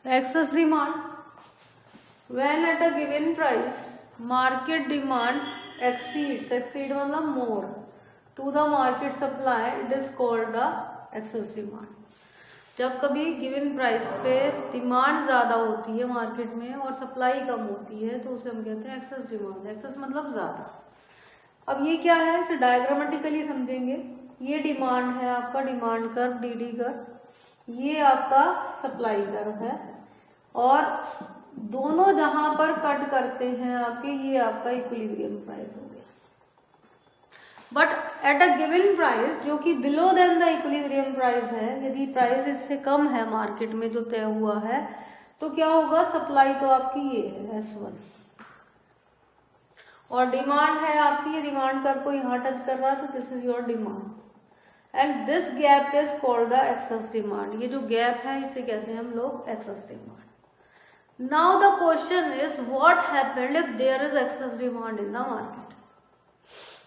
excess demand, when at a given price market demand exceeds मतलब more to the market supply, it is called the excess demand. जब कभी given price पे demand ज़्यादा होती है market में और सप्लाई कम होती है तो उसे हम कहते हैं एक्सेस डिमांड। एक्सेस मतलब ज़्यादा। अब ये क्या है, इसे डायग्रामेटिकली समझेंगे। ये डिमांड है आपका, डिमांड कर्व डी कर्व, ये आपका सप्लाई कर्व है, और दोनों जहां पर कट करते हैं आपके, ये आपका इक्विलिब्रियम प्राइस हो गया। But at a given price जो कि below then the equilibrium price है, यदि प्राइस इससे कम है मार्केट में जो तय हुआ है, तो क्या होगा, सप्लाई तो आपकी ये है S1 और डिमांड है आपकी, ये डिमांड कर्व को यहाँ टच कर रहा है, तो this is your demand and this gap is called the excess demand. ये जो गैप है इसे कहते हैं हम लोग excess demand. Now the question is what happened if there is excess demand in the market.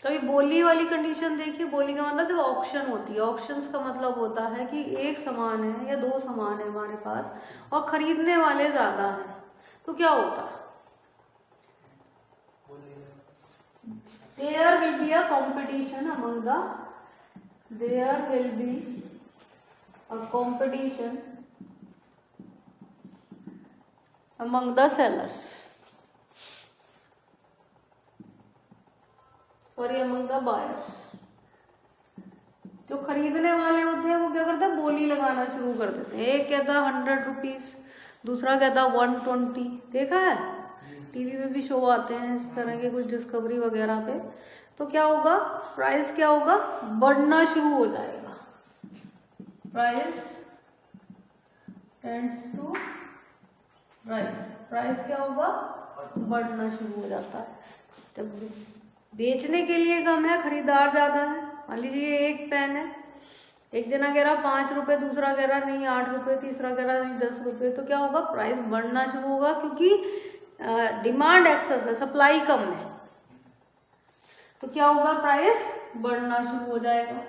कभी बोली वाली कंडीशन देखिए, बोली का मतलब जब ऑक्शन होती है, ऑक्शंस का मतलब होता है कि एक सामान है या दो सामान है हमारे पास और खरीदने वाले ज्यादा हैं, तो क्या होता है, there will be a competition among the, there will be a competition among the sellers, sorry among the buyers। जो खरीदने वाले होते हैं वो क्या करते हैं, बोली लगाना शुरू कर देते हैं। एक कहता 100 रुपीज, दूसरा कहता 120। देखा है, टीवी में भी शो आते हैं इस तरह के कुछ डिस्कवरी वगैरह पे। तो क्या होगा, प्राइस क्या होगा, बढ़ना शुरू हो जाएगा। Price tends to rise, price क्या होगा, बढ़ना शुरू हो जाता है। जब बेचने के लिए कम है, खरीदार ज्यादा है, मान लीजिए एक पेन है, एक जना कह रहा 5 रुपए, दूसरा कह रहा नहीं 8 रुपए, तीसरा कह रहा नहीं 10 रुपए, तो क्या होगा, प्राइस बढ़ना शुरू होगा, क्योंकि डिमांड एक्सेस है, सप्लाई कम है, तो क्या होगा, प्राइस बढ़ना शुरू हो जाएगा।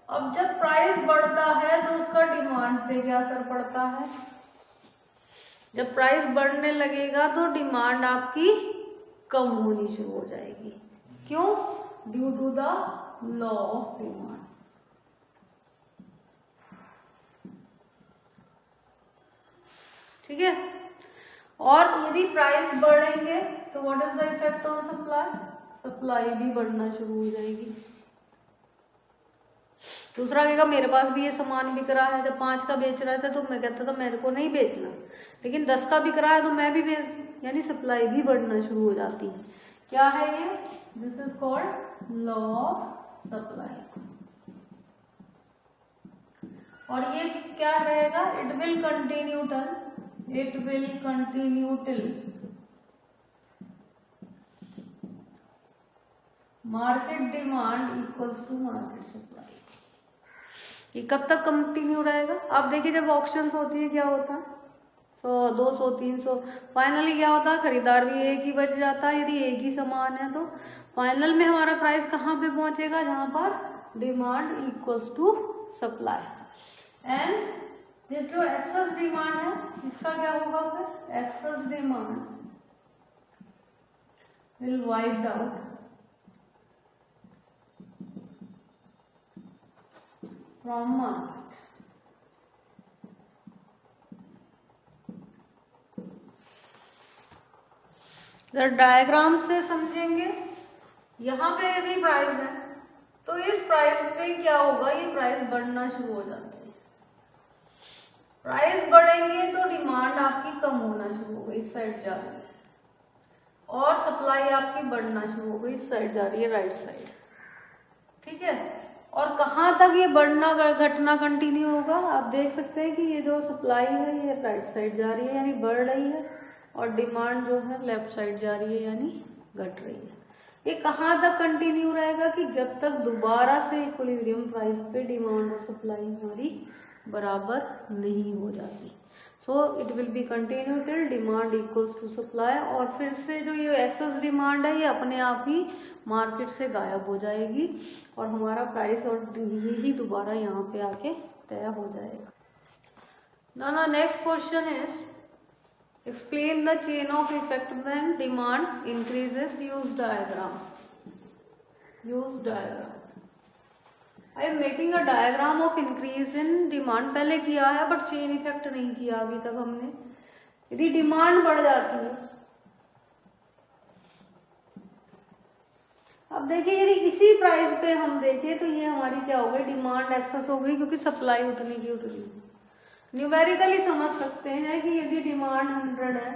अब जब प्राइस बढ़ता है तो उसका डिमांड पे क्या असर पड़ता है, जब प्राइस बढ़ने लगेगा तो डिमांड आपकी कम होनी शुरू हो जाएगी। क्यों, due to the law of demand. ठीक है, और यदि प्राइस बढ़ेंगे तो what is the effect on supply, supply भी बढ़ना शुरू हो जाएगी। दूसरा कहेगा मेरे पास भी ये सामान बिक रहा है, जब 5 का बेच रहा था तो मैं कहता था मेरे को नहीं बेचना, लेकिन 10 का बिक रहा है तो मैं भी बेच, यानी सप्लाई भी बढ़ना शुरू हो जाती है। क्या है ये, this is called law of supply. और ये क्या रहेगा, it will continue till market demand equals to market supply. ये कब तक कंटिन्यू रहेगा, आप देखिए जब ऑक्शंस होती है क्या होता है, 100, 200, 300, फाइनली क्या होता है, खरीदार भी एक ही बच जाता है। यदि एक ही सामान है तो फाइनल में हमारा प्राइस कहाँ पे पहुंचेगा, जहां पर demand equals to supply. And ये जो एक्सेस डिमांड है इसका क्या होगा फिर, excess demand will wiped out from market. Diagram से समझेंगे, यहाँ पे यदि प्राइस है तो इस प्राइस पे क्या होगा, ये प्राइस बढ़ना शुरू हो जाती है। प्राइस बढ़ेंगे तो डिमांड आपकी कम होना शुरू हो गई, इस साइड जा रही है, और सप्लाई आपकी बढ़ना शुरू हो गई, इस साइड जा रही है, राइट साइड। ठीक है, और कहाँ तक ये बढ़ना घटना कंटिन्यू होगा, आप देख सकते हैं कि ये जो सप्लाई है ये राइट साइड जा रही है यानी बढ़ रही है, और डिमांड जो है लेफ्ट साइड जा रही है यानी घट रही है। ये कहाँ तक कंटिन्यू रहेगा, कि जब तक दोबारा से इक्विलिब्रियम प्राइस पे डिमांड और सप्लाई हमारी बराबर नहीं हो जाती। So it will be continue till demand equals to supply, और फिर से जो ये एक्सेस डिमांड है ये अपने आप ही मार्केट से गायब हो जाएगी और हमारा प्राइस और यही दोबारा यहाँ पे आके तय हो जाएगा। ना next question is explain the chain of effect when demand increases, use diagram. Use diagram, I am making a diagram of increase in demand. पहले किया है बट चेन इफेक्ट नहीं किया अभी तक हमने। यदि डिमांड बढ़ जाती है, अब देखिए यदि इसी प्राइस पे हम देखें तो ये हमारी क्या हो गई, डिमांड एक्सेस हो गई, क्योंकि सप्लाई उतनी की उतनी। न्यूमेरिकली समझ सकते हैं कि यदि डिमांड 100 है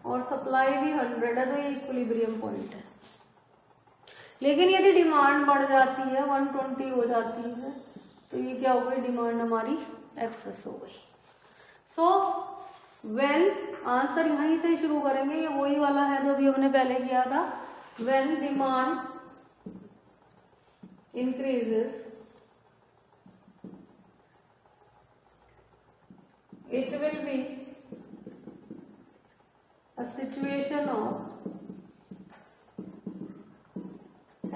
और सप्लाई भी 100 है तो ये इक्विलिब्रियम पॉइंट है। लेकिन यदि डिमांड बढ़ जाती है, 120 हो जाती है, तो ये क्या हो गई, डिमांड हमारी एक्सेस हो गई। सो व्हेन, आंसर यहीं से शुरू करेंगे, ये वही वाला है जो अभी हमने पहले किया था। When demand increases, it will be a situation of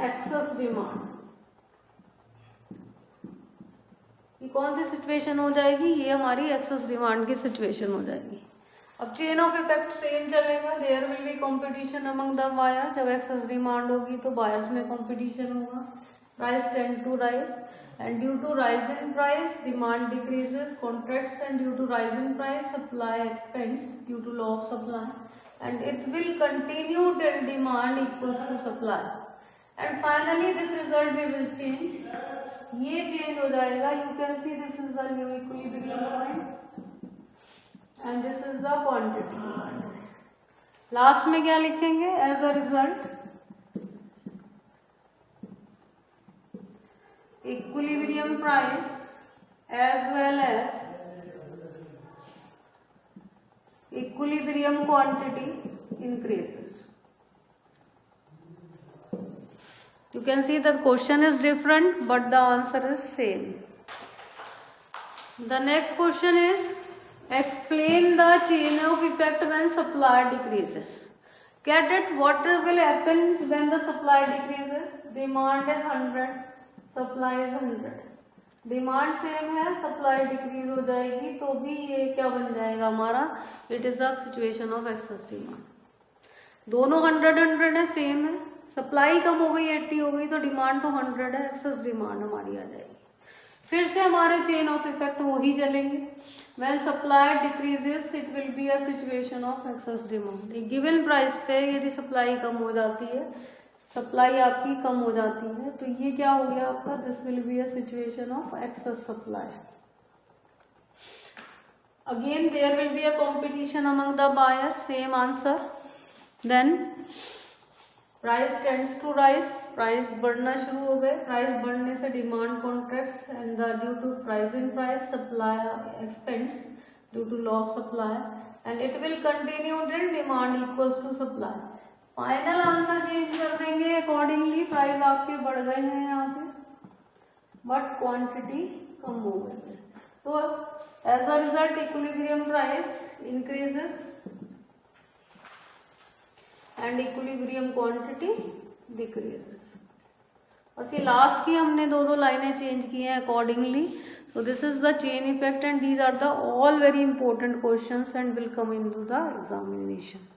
excess demand। ये कौन सी सिचुएशन हो जाएगी, ये हमारी एक्सेस डिमांड की सिचुएशन हो जाएगी। अब चेन ऑफ इफेक्ट सेम चलेगा, there will be competition among the buyer. जब एक्सेस डिमांड होगी तो बायर्स में कंपटीशन होगा, price tend to rise, and due to rise in price demand decreases, contracts, and due to rise in price supply expands due to law of supply, and it will continue till demand equals to supply, and finally this result we will change। ये change हो जाएगा, you can see this is the new equilibrium point and this is the quantity। Last में क्या लिखेंगे, as a result equilibrium price as well as equilibrium quantity increases। You can see that question is different but the answer is same। The next question is explain the chain of effect when supply decreases। Get it, what will happen when the supply decreases? Demand is 100, supply is 100, demand same है, supply decrease हो जाएगी तो भी ये क्या बन जाएगा हमारा, it is a situation of excess demand. दोनों 100 है, सेम है, सप्लाई कम हो गई 80 हो गई तो डिमांड तो 100 है, एक्सेस डिमांड हमारी आ जाएगी। फिर से हमारे चेन ऑफ इफेक्ट वही चलेंगे। When supply decreases it will be a situation of excess demand. एक गिवन प्राइस पे यदि सप्लाई कम हो जाती है, सप्लाई आपकी कम हो जाती है, तो ये क्या हो गया आपका, this will be a situation of excess supply. Again there will be a competition among the buyer, same answer. Then price tends to rise, price बढ़ना शुरू हो गए, प्राइस बढ़ने से demand contracts and due to price in price supply expands due to law of supply and it will continue till demand equals to supply. Final answer change कर देंगे accordingly, price आपके बढ़ गए हैं यहाँ पे बट क्वांटिटी कम हो गई है। So as a result equilibrium price increases and equilibrium quantity decreases. बस ये लास्ट की हमने दो लाइनें चेंज की हैं accordingly. So this is the chain effect and these are the all very important questions and will come into the examination.